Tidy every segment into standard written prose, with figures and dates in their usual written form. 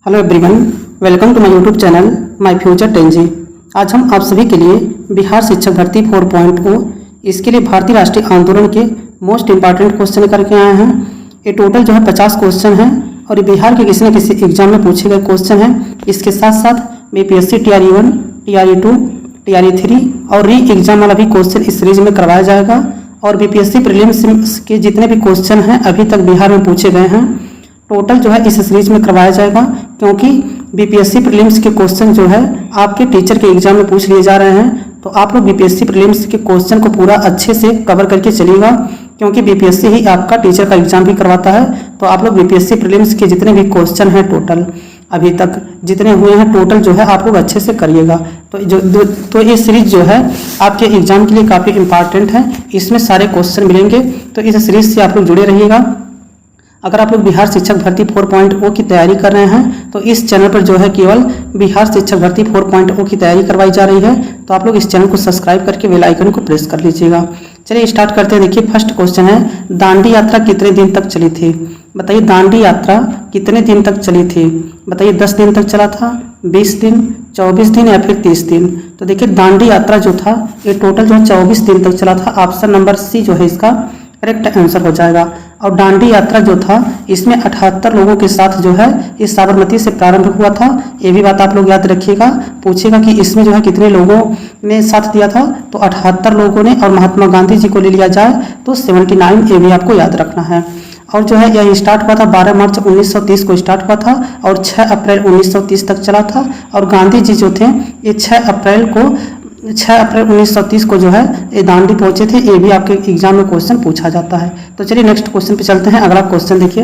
Hello everyone, welcome to my YouTube channel my future 10G। आज हम आप सभी के लिए बिहार शिक्षक भर्ती 4.0 इसके लिए भारतीय राष्ट्रीय आंदोलन के मोस्ट इंपॉर्टेंट क्वेश्चन करके आए हैं। ये टोटल जो है 50 क्वेश्चन हैं और ये बिहार के किसी न किसी एग्जाम में पूछे गए क्वेश्चन हैं। इसके साथ साथ बीपीएससी TRE1, TRE2, TRE3 और री एग्जाम वाला भी क्वेश्चन इस सीरीज में करवाया जाएगा। और बीपीएससी प्रीलिम्स के जितने भी क्वेश्चन हैं अभी तक बिहार में पूछे गए हैं टोटल जो है इस सीरीज में करवाया जाएगा, क्योंकि बीपीएससी प्रीलिम्स के क्वेश्चन जो है आपके टीचर के एग्जाम में पूछ लिए जा रहे हैं। तो आप लोग बीपीएससी प्रीलिम्स के क्वेश्चन को पूरा अच्छे से कवर करके चलिएगा, क्योंकि बीपीएससी ही आपका टीचर का एग्जाम भी करवाता है। तो आप लोग बीपीएससी प्रीलिम्स के जितने भी क्वेश्चन हैं टोटल अभी तक जितने हुए हैं टोटल जो है आप लोग अच्छे से करिएगा। तो ये सीरीज जो है आपके एग्जाम के लिए काफ़ी इंपॉर्टेंट है, इसमें सारे क्वेश्चन मिलेंगे। तो इस सीरीज से आप लोग जुड़े रहिएगा। अगर आप लोग बिहार शिक्षक भर्ती 4.0 की तैयारी कर रहे हैं तो इस चैनल पर जो है केवल बिहार शिक्षक भर्ती 4.0 की तैयारी करवाई जा रही है। तो आप लोग इस चैनल को सब्सक्राइब करके बेल आइकन को प्रेस कर लीजिएगा। चलिए स्टार्ट करते हैं। देखिए फर्स्ट क्वेश्चन है, दांडी यात्रा कितने दिन तक चली थी? बताइए दांडी यात्रा कितने दिन तक चली थी? बताइए 10 दिन तक चला था, 20 दिन, 24 दिन या फिर 30 दिन? तो देखिए दांडी यात्रा जो था ये टोटल जो है 24 दिन तक चला था। ऑप्शन नंबर सी जो है इसका करेक्ट आंसर हो जाएगा। और दांडी यात्रा जो था इसमें 78 लोगों के साथ जो है ये साबरमती से प्रारंभ हुआ था। ये भी बात आप लोग याद रखिएगा। पूछेगा कि इसमें जो है कितने लोगों ने साथ दिया था, तो 78 लोगों ने। और महात्मा गांधी जी को ले लिया जाए तो 79, ये भी आपको याद रखना है। और जो है यह स्टार्ट हुआ था 12 मार्च 1930 को स्टार्ट हुआ था और 6 अप्रैल 1930 तक चला था। और गांधी जी जो थे ये 6 अप्रैल 1930 को जो है ये दांडी पहुंचे थे। ये भी आपके एग्जाम में क्वेश्चन पूछा जाता है। तो चलिए नेक्स्ट क्वेश्चन पे चलते हैं। अगला क्वेश्चन देखिए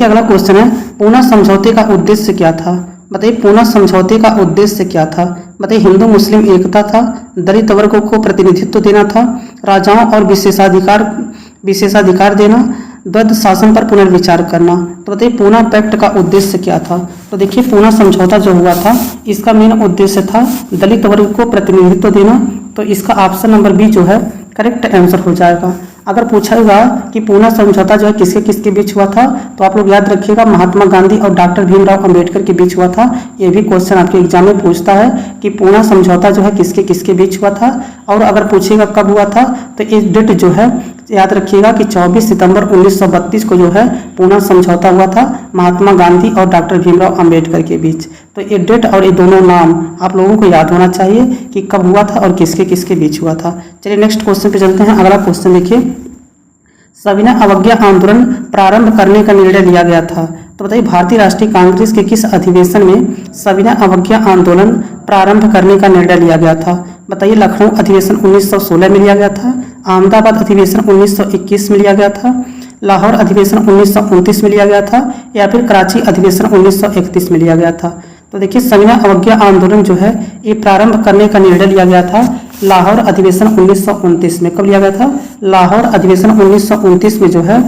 अगला क्वेश्चन है, पूना समझौते का उद्देश्य क्या था? बताइए पूना समझौते का उद्देश्य क्या था? बताइए हिंदू मुस्लिम एकता था, दलित वर्गों को प्रतिनिधित्व देना था, राजाओं और विशेषाधिकार देना, द्वैध शासन पर पुनर्विचार करना। तो बताइए पूना पैक्ट का उद्देश्य क्या था? तो देखिए पूना समझौता जो हुआ था इसका मेन उद्देश्य था दलित वर्ग को प्रतिनिधित्व देना। तो इसका ऑप्शन नंबर बी जो है करेक्ट आंसर हो जाएगा। अगर पूछेगा कि पूना समझौता जो है किसके किसके बीच हुआ था, तो आप लोग याद रखिएगा महात्मा गांधी और डॉक्टर भीमराव अंबेडकर के बीच हुआ था। ये भी क्वेश्चन आपके एग्जाम में पूछता है कि पूना समझौता जो है किसके किसके बीच हुआ था। और अगर पूछेगा कब हुआ था तो इस डेट जो है याद रखिएगा कि 24 सितंबर 1932 को जो है पूना समझौता हुआ था महात्मा गांधी और डॉक्टर भीमराव अंबेडकर के बीच। तो ये डेट और ये दोनों नाम आप लोगों को याद होना चाहिए कि कब हुआ था और किसके किसके बीच हुआ था। चलिए नेक्स्ट क्वेश्चन पे चलते हैं। अगला क्वेश्चन देखिए, सविनय अवज्ञा आंदोलन प्रारंभ करने का निर्णय लिया गया था। तो बताइए भारतीय राष्ट्रीय कांग्रेस के किस अधिवेशन में सविनय अवज्ञा आंदोलन प्रारंभ करने का निर्णय लिया गया था? बताइए लखनऊ अधिवेशन 1916 में लिया गया था, अहमदाबाद अधिवेशन 1921 में लिया गया था, लाहौर अधिवेशन 1929 में लिया गया था, या फिर कराची अधिवेशन 1931 में लिया गया था? तो देखिए सविनय अवज्ञा आंदोलन जो है ये प्रारंभ करने का निर्णय लिया गया था लाहौर अधिवेशन 1929 में। कब लिया गया था? लाहौर अधिवेशन 1929 में जो है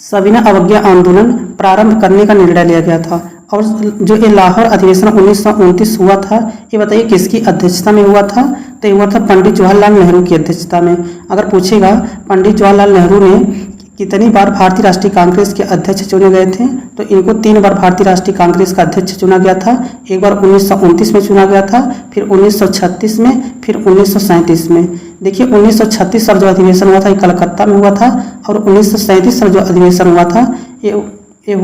सविनय अवज्ञा आंदोलन प्रारंभ करने का निर्णय लिया गया था। और जो ये लाहौर अधिवेशन 1929 हुआ था ये बताइए किसकी अध्यक्षता में हुआ था? तो ये हुआ था पंडित जवाहरलाल नेहरू की अध्यक्षता में। अगर पूछेगा पंडित जवाहरलाल नेहरू ने कितनी बार भारतीय राष्ट्रीय कांग्रेस के अध्यक्ष चुने गए थे, तो इनको 3 बार भारतीय राष्ट्रीय कांग्रेस का अध्यक्ष चुना गया था। एक बार 1929 में चुना गया था, फिर 1936 में, फिर 1937 में। देखिए 1936 साल जो अधिवेशन हुआ था ये कलकत्ता में हुआ था, और 1937 साल जो अधिवेशन हुआ था ये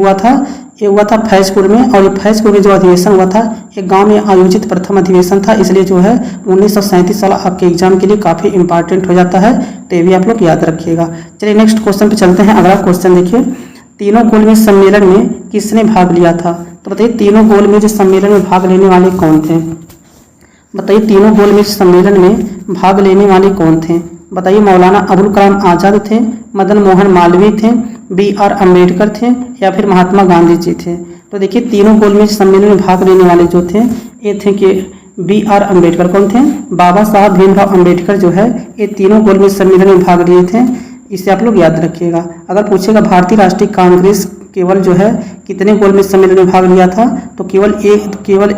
हुआ था फैजपुर में। और ये फैजपुर में जो अधिवेशन हुआ था ये गांव में आयोजित प्रथम अधिवेशन था, इसलिए जो है 1937 साल आपके एग्जाम के लिए काफ़ी इंपॉर्टेंट हो जाता है। तो ये भी आप लोग याद रखिएगा। चलिए नेक्स्ट क्वेश्चन पे चलते हैं। अगला क्वेश्चन देखिए, तीनों गोलमेज सम्मेलन में किसने भाग लिया था? तो बताइए तीनों गोलमेज सम्मेलन में भाग लेने वाले कौन थे? बताइए तीनों गोलमेज सम्मेलन में भाग लेने वाले कौन थे? बताइए मौलाना अबुल कलाम आज़ाद थे, मदन मोहन मालवीय थे, BR अम्बेडकर थे, या फिर महात्मा गांधी जी थे? तो देखिए तीनों गोलमेज सम्मेलन में भाग लेने वाले जो थे ये थे कि BR अम्बेडकर। कौन थे? बाबा साहब भीमराव अम्बेडकर जो है ये तीनों गोलमेज सम्मेलन में भाग लिए थे। इसे आप लोग याद रखिएगा। अगर पूछेगा भारतीय राष्ट्रीय कांग्रेस केवल जो है कितने गोलमेज सम्मेलन में भाग लिया था, तो केवल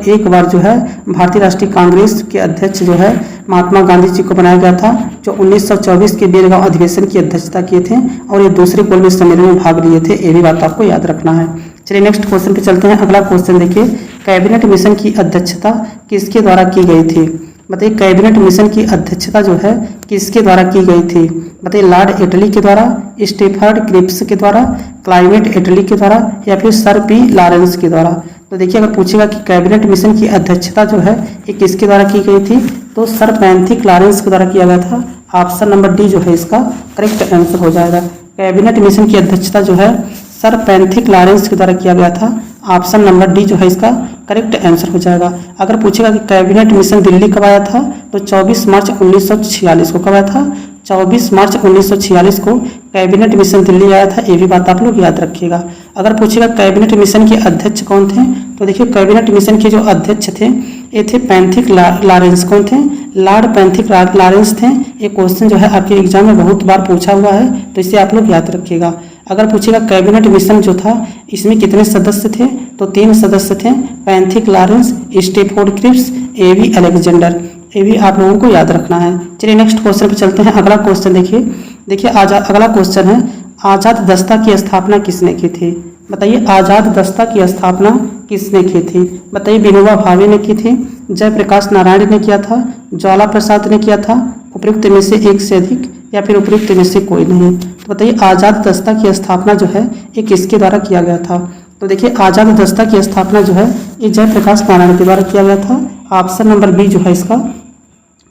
एक बार जो है भारतीय राष्ट्रीय कांग्रेस के अध्यक्ष जो है महात्मा गांधी जी को बनाया गया था, जो 1924 के बेलगांव अधिवेशन की अध्यक्षता किए थे, और ये दूसरे गोलमेज सम्मेलन में भाग लिए थे। ये भी बात आपको याद रखना है। चलिए नेक्स्ट क्वेश्चन पे चलते हैं। अगला क्वेश्चन देखिए, कैबिनेट मिशन की अध्यक्षता किसके द्वारा की गई थी? बताइए कैबिनेट मिशन की अध्यक्षता जो है किसके द्वारा की गई थी? बताइए लॉर्ड इटली के द्वारा, स्टीफर्ड क्रिप्स के द्वारा, क्लाइमेट इटली के द्वारा या फिर सर पी लॉरेंस के द्वारा। तो देखिए अगर पूछेगा कि कैबिनेट मिशन की अध्यक्षता जो है ये किसके द्वारा की गई थी, तो सर पैंथिक लॉरेंस के द्वारा किया गया था। ऑप्शन नंबर डी जो है इसका करेक्ट आंसर हो जाएगा। कैबिनेट मिशन की अध्यक्षता जो है सर पैंथिक लॉरेंस के द्वारा किया गया था। ऑप्शन नंबर डी जो है इसका करेक्ट आंसर हो जाएगा। अगर पूछेगा कि कैबिनेट मिशन दिल्ली कब आया था, तो 24 मार्च 1946 को कब आया था? 24 मार्च 1946 को कैबिनेट मिशन दिल्ली आया था। ये भी बात आप लोग याद रखिएगा। अगर पूछेगा कैबिनेट मिशन के अध्यक्ष कौन थे, तो देखिए कैबिनेट मिशन के जो अध्यक्ष थे ये थे पैंथिक लॉरेंस। कौन थे? लॉर्ड पैंथिक लॉरेंस थे। ये क्वेश्चन जो है आपके एग्जाम में बहुत बार पूछा हुआ है, तो इसे आप लोग याद रखिएगा। अगर पूछेगा कैबिनेट मिशन जो था इसमें कितने सदस्य थे, तो 3 सदस्य थे, पैंथिक लॉरेंस, स्टीफोर्ड क्रिप्स, एवी अलेक्जेंडर। ये भी आप लोगों को याद रखना है। चलिए नेक्स्ट क्वेश्चन पे चलते हैं। अगला क्वेश्चन देखिए अगला क्वेश्चन है, आज़ाद दस्ता की स्थापना किसने की थी? बताइए आज़ाद दस्ता की स्थापना किसने की थी? बताइए विनोबा भावे ने की थी, जयप्रकाश नारायण ने किया था, ज्वाला प्रसाद ने किया था, उपयुक्त में से एक से अधिक या फिर उपयुक्त में से कोई नहीं। तो बताइए आज़ाद दस्ता की स्थापना जो है ये किसके द्वारा किया गया था? तो देखिए आज़ाद दस्ता की स्थापना जो है ये जयप्रकाश नारायण के द्वारा किया गया था। ऑप्शन नंबर बी जो है इसका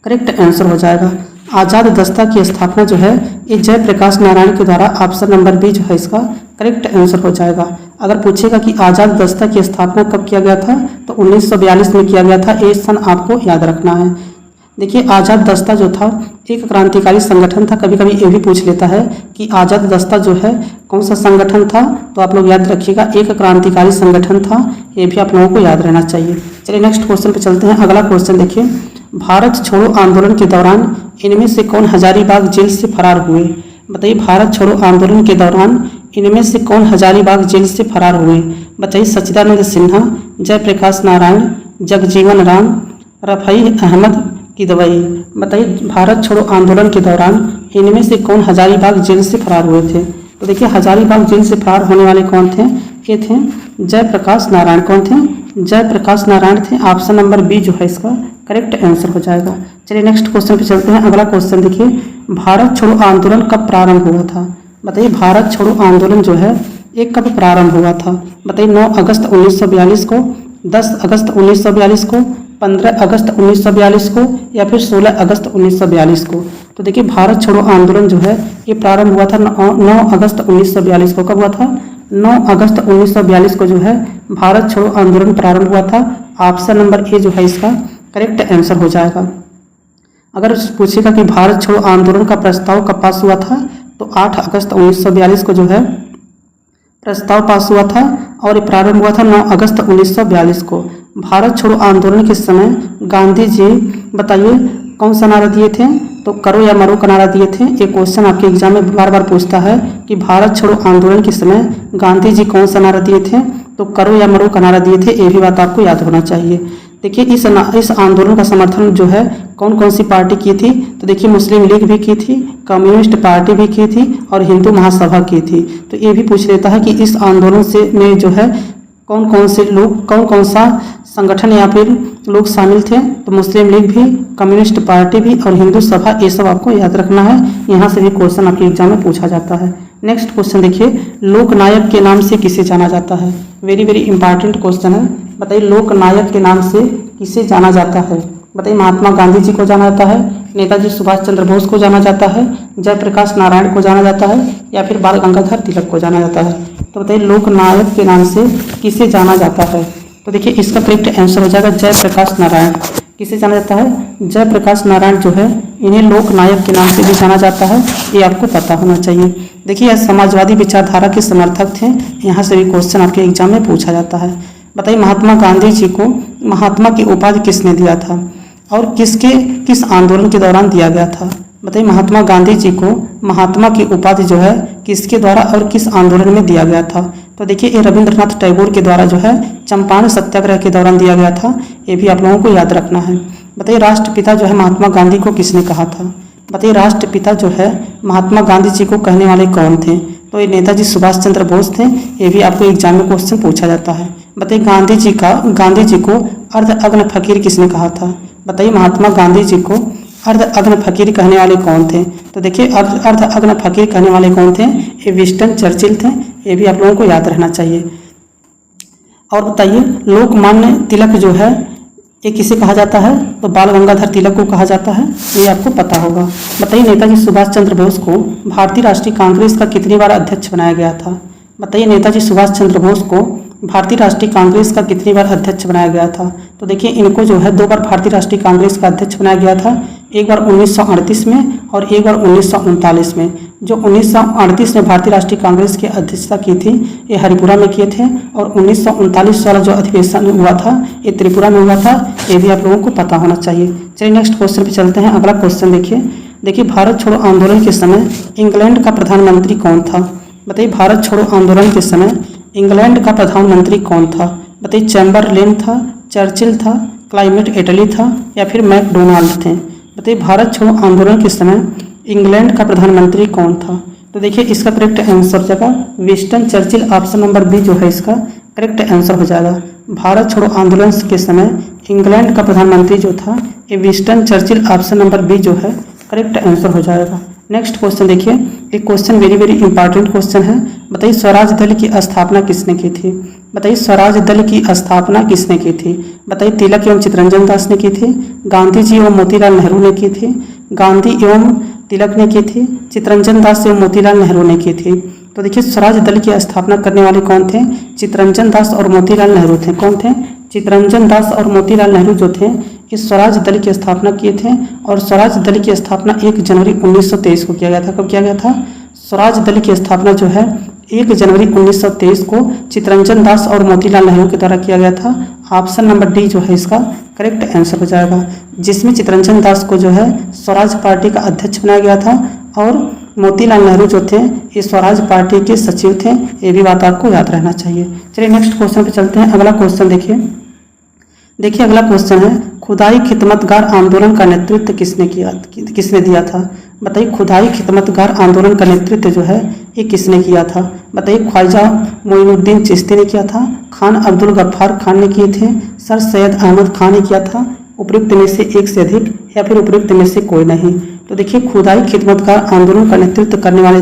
करेक्ट आंसर हो जाएगा। आज़ाद दस्ता की स्थापना जो है ये जयप्रकाश नारायण के द्वारा, ऑप्शन नंबर बी जो है इसका करेक्ट आंसर हो जाएगा। अगर पूछेगा कि आज़ाद दस्ता की स्थापना कब किया गया था, तो 1942 में किया गया था। ये सन आपको याद रखना है। देखिए आज़ाद दस्ता जो था एक क्रांतिकारी संगठन था। कभी कभी ये भी पूछ लेता है कि आज़ाद दस्ता जो है कौन सा संगठन था, तो आप लोग याद रखिएगा एक क्रांतिकारी संगठन था। ये भी आप लोगों को याद रहना चाहिए। चलिए नेक्स्ट क्वेश्चन पे चलते हैं। अगला क्वेश्चन देखिए, भारत छोड़ो आंदोलन के दौरान इनमें से कौन हजारीबाग जेल से फरार हुए? बताइए भारत छोड़ो आंदोलन के दौरान इनमें से कौन हजारीबाग जेल से फरार हुए? बताइए सच्चिदानंद सिन्हा, जयप्रकाश नारायण, जगजीवन राम, रफ़ी अहमद किदवई। बताइए भारत छोड़ो आंदोलन के दौरान इनमें से कौन हजारीबाग जेल से फरार हुए थे? तो देखिए हजारीबाग जेल से फरार होने वाले कौन थे? ये थे जयप्रकाश नारायण। कौन थे? जयप्रकाश नारायण थे। ऑप्शन नंबर बी जो है इसका करेक्ट आंसर हो जाएगा। चलिए नेक्स्ट क्वेश्चन पे चलते हैं। अगला क्वेश्चन देखिए, भारत छोड़ो आंदोलन कब प्रारंभ हुआ था? बताइए भारत छोड़ो आंदोलन जो है ये कब प्रारंभ हुआ था? बताइए 9 अगस्त 1942 को, 10 अगस्त 1942 को, 15 अगस्त 1942 को या फिर 16 अगस्त 1942 को। तो देखिए भारत छोड़ो आंदोलन जो है ये प्रारंभ हुआ था 9 अगस्त 1942 को। कब हुआ था? 9 अगस्त 1942 को जो है भारत छोड़ो आंदोलन प्रारंभ हुआ था। ऑप्शन नंबर ए जो है इसका करेक्ट आंसर हो जाएगा। अगर पूछेगा कि भारत छोड़ो आंदोलन का प्रस्ताव कब पास हुआ था, तो 8 अगस्त 1942 को जो है प्रस्ताव पास हुआ था और ये प्रारंभ हुआ था 9 अगस्त 1942 को। भारत छोड़ो आंदोलन के समय गांधी जी बताइए कौन सा नारा दिए थे, तो करो या मरो का नारा दिए थे। ये क्वेश्चन आपके एग्जाम में बार बार पूछता है कि भारत छोड़ो आंदोलन के समय गांधी जी कौन सा नारा दिए थे, तो करो या मरो का नारा दिए थे। ये भी बात आपको याद होना चाहिए। देखिए इस आंदोलन का समर्थन जो है कौन कौन सी पार्टी की थी, तो देखिए मुस्लिम लीग भी की थी, कम्युनिस्ट पार्टी भी की थी और हिंदू महासभा की थी। तो ये भी पूछ लेता है कि इस आंदोलन से में जो है कौन कौन से लोग, कौन कौन सा संगठन या फिर लोग शामिल थे, तो मुस्लिम लीग भी, कम्युनिस्ट पार्टी भी और हिंदू सभा। ये सब आपको याद रखना है। यहाँ से भी क्वेश्चन आपके एग्जाम में पूछा जाता है। नेक्स्ट क्वेश्चन देखिए, लोकनायक के नाम से किसे जाना जाता है? वेरी वेरी इंपॉर्टेंट क्वेश्चन है। बताइए लोकनायक के नाम से किसे जाना जाता है? बताइए महात्मा गांधी जी को जाना जाता है, नेताजी सुभाष चंद्र बोस को जाना जाता है, जयप्रकाश नारायण को जाना जाता है या फिर बाल गंगाधर तिलक को जाना जाता है। तो बताइए लोकनायक के नाम से किसे जाना जाता है? तो देखिए इसका करेक्ट आंसर हो जाएगा जयप्रकाश नारायण। किसे जाना जाता है? जयप्रकाश नारायण जो है इन्हें लोकनायक के नाम से भी जाना जाता है। ये आपको पता होना चाहिए। देखिए यह समाजवादी विचारधारा के समर्थक थे। यहाँ से भी क्वेश्चन आपके एग्जाम में पूछा जाता है। बताइए महात्मा गांधी जी को महात्मा की उपाधि किसने दिया था और किस आंदोलन के दौरान दिया गया था? बताइए महात्मा गांधी जी को महात्मा की उपाधि जो है किसके द्वारा और किस आंदोलन में दिया गया था? तो देखिए ये रविंद्रनाथ टैगोर के द्वारा जो है चंपारण सत्याग्रह के दौरान दिया गया था। ये भी आप लोगों को याद रखना है। बताइए राष्ट्रपिता जो है महात्मा गांधी को किसने कहा था? बताइए राष्ट्रपिता जो है महात्मा गांधी जी को कहने वाले कौन थे? तो ये नेताजी सुभाष चंद्र बोस थे। ये भी आपको एग्जाम में क्वेश्चन पूछा जाता है। बताइए गांधी जी को अर्ध अग्न फकीर किसने कहा था? बताइए महात्मा गांधी जी को अर्ध अग्न फकीर कहने वाले कौन थे? तो देखिए अर्ध अग्न फकीर कहने वाले कौन थे? ये विंस्टन चर्चिल थे। ये भी आप लोगों को याद रहना चाहिए। और बताइए लोकमान्य तिलक जो है ये किसे कहा जाता है? तो बाल गंगाधर तिलक को कहा जाता है। ये आपको पता होगा। बताइए नेताजी सुभाष चंद्र बोस को भारतीय राष्ट्रीय कांग्रेस का कितनी बार अध्यक्ष बनाया गया था? बताइए नेताजी सुभाष चंद्र बोस को भारतीय राष्ट्रीय कांग्रेस का कितनी बार अध्यक्ष बनाया गया था? तो देखिए इनको जो है 2 बार भारतीय राष्ट्रीय कांग्रेस का अध्यक्ष बनाया गया था। एक बार 1938 में और एक बार 1939 में। जो 1938 में भारतीय राष्ट्रीय कांग्रेस की अध्यक्षता की थी ये हरिपुरा में किए थे, और 1939 वाला जो अधिवेशन हुआ था ये त्रिपुरा में हुआ था। ये भी आप लोगों को पता होना चाहिए। चलिए नेक्स्ट क्वेश्चन पे चलते हैं। अगला क्वेश्चन देखिए भारत छोड़ो आंदोलन के समय इंग्लैंड का प्रधानमंत्री कौन था? बताइए भारत छोड़ो आंदोलन के समय इंग्लैंड का प्रधानमंत्री कौन था? बताइए चैम्बरलेन था, चर्चिल था, क्लाइमेट एटली था, या फिर मैकडोनाल्ड थे? बताइए भारत छोड़ो आंदोलन के समय इंग्लैंड का प्रधानमंत्री कौन था? तो देखिए इसका करेक्ट आंसर हो जाएगा Winston Churchill. Option number B जो है इसका करेक्ट आंसर हो जाएगा। भारत छोड़ो आंदोलन के समय इंग्लैंड का प्रधानमंत्री जो था ये Winston Churchill. Option number B जो है करेक्ट आंसर हो जाएगा। नेक्स्ट क्वेश्चन देखिए, एक क्वेश्चन वेरी इंपॉर्टेंट क्वेश्चन है। बताइए स्वराज दल की स्थापना किसने की थी? बताइए स्वराज दल की स्थापना किसने की थी? बताइए तिलक एवं चित्तरंजन दास ने की थी, गांधी जी एवं मोतीलाल नेहरू ने की थी, गांधी एवं तिलक ने की थी, चित्तरंजन दास एवं मोतीलाल नेहरू ने की थी? तो देखिए स्वराज दल की स्थापना करने वाले कौन थे? चित्तरंजन दास और मोतीलाल नेहरू थे। कौन थे? चित्तरंजन दास और मोतीलाल नेहरू जो थे इस स्वराज दल की स्थापना किए थे। और स्वराज दल की स्थापना 1 जनवरी 1923 को किया गया था। कब किया गया था? स्वराज दल की स्थापना जो है 1 जनवरी 1923 को चित्तरंजन दास और मोतीलाल नेहरू के द्वारा किया गया था। ऑप्शन नंबर डी जो है इसका करेक्ट आंसर हो जाएगा, जिसमें चित्तरंजन दास को जो है स्वराज पार्टी का अध्यक्ष बनाया गया था और मोतीलाल नेहरू जो थे ये स्वराज पार्टी के सचिव थे। ये भी बात आपको याद रहना चाहिए। चलिए नेक्स्ट क्वेश्चन पे चलते हैं। अगला क्वेश्चन देखिए अगला क्वेश्चन है खुदाई खिदमतगार आंदोलन का नेतृत्व किसने दिया था? बताइए खुदाई खिदमतगार आंदोलन का नेतृत्व जो है ये किसने किया था? बताइए ख्वाजा मोइनुद्दीन चिश्ती ने किया था, खान अब्दुल गफ्फार खान ने किए थे, सर सैयद अहमद खान ने किया था, उपयुक्त में से एक से अधिक, या फिर उपयुक्त में से कोई नहीं? तो देखिए खुदाई खिदमतगार आंदोलन का नेतृत्व करने वाले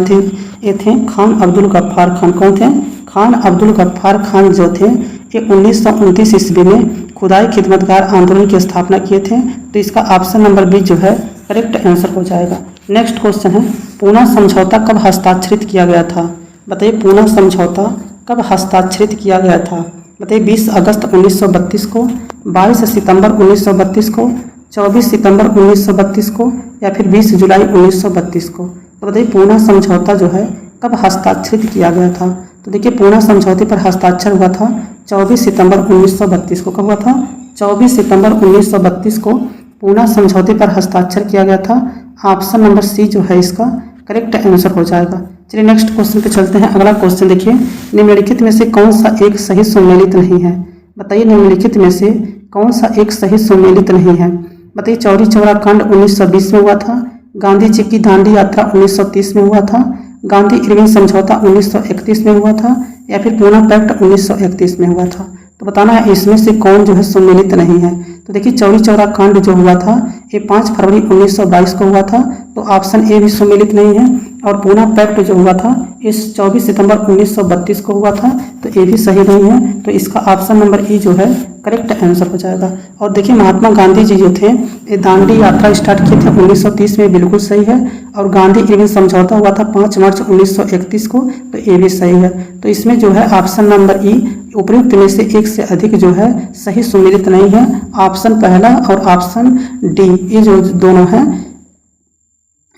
थे खान अब्दुल गफ्फार खान। कौन थे? खान अब्दुल गफ्फार खान जो थे ये 1929 ईस्वी में खुदाई खिदमतगार आंदोलन की स्थापना किए थे। तो इसका ऑप्शन नंबर बी जो है करेक्ट आंसर हो जाएगा। नेक्स्ट क्वेश्चन है पूना समझौता कब हस्ताक्षरित किया गया था? बताइए पूना समझौता कब हस्ताक्षरित किया गया था? बताइए 20 अगस्त 1932 को, 22 सितंबर 1932 को, 24 सितंबर 1932 को, या फिर 20 जुलाई 1932 को? तो बताइए पूना समझौता जो है कब हस्ताक्षरित किया गया था? तो देखिए पूना समझौते पर हस्ताक्षर हुआ था 24 सितंबर 1932 को। कब हुआ था? 24 सितंबर 1932 को पूना समझौते पर हस्ताक्षर किया गया था। ऑप्शन नंबर सी जो है इसका करेक्ट आंसर हो जाएगा। चलिए नेक्स्ट क्वेश्चन पे चलते हैं। अगला क्वेश्चन देखिए निम्नलिखित में से कौन सा एक सही सुमेलित नहीं है? बताइए निम्नलिखित में से कौन सा एक सही सुमेलित नहीं है? बताइए चौरी चौरा कांड 1920 में हुआ था, गांधी जी की दांडी यात्रा 1930 में हुआ था, गांधी इरविन समझौता 1931 में हुआ था, या फिर पूना पैक्ट 1931 में हुआ था? तो बताना है इसमें से कौन जो है सुमेलित नहीं है। तो देखिए चौरी चौरा कांड जो हुआ था ये 5 फरवरी 1922 को हुआ था, तो ऑप्शन ए भी सुमेलित नहीं है। और पूना पैक्ट जो हुआ था इस 24 सितंबर 1932 को हुआ था, तो ये भी सही नहीं है। तो इसका ऑप्शन नंबर ई जो है करेक्ट आंसर हो जाएगा। और देखिए महात्मा गांधी जी जो थे ये दांडी यात्रा स्टार्ट किए थे 1930 में, बिल्कुल सही है। और गांधी इरविन समझौता हुआ था 5 मार्च 1931 को, तो ये भी सही है। तो इसमें जो है ऑप्शन नंबर ई उपयुक्त में से एक से अधिक जो है सही सुमेलित नहीं है। ऑप्शन पहला और ऑप्शन डी ये जो दोनों हैं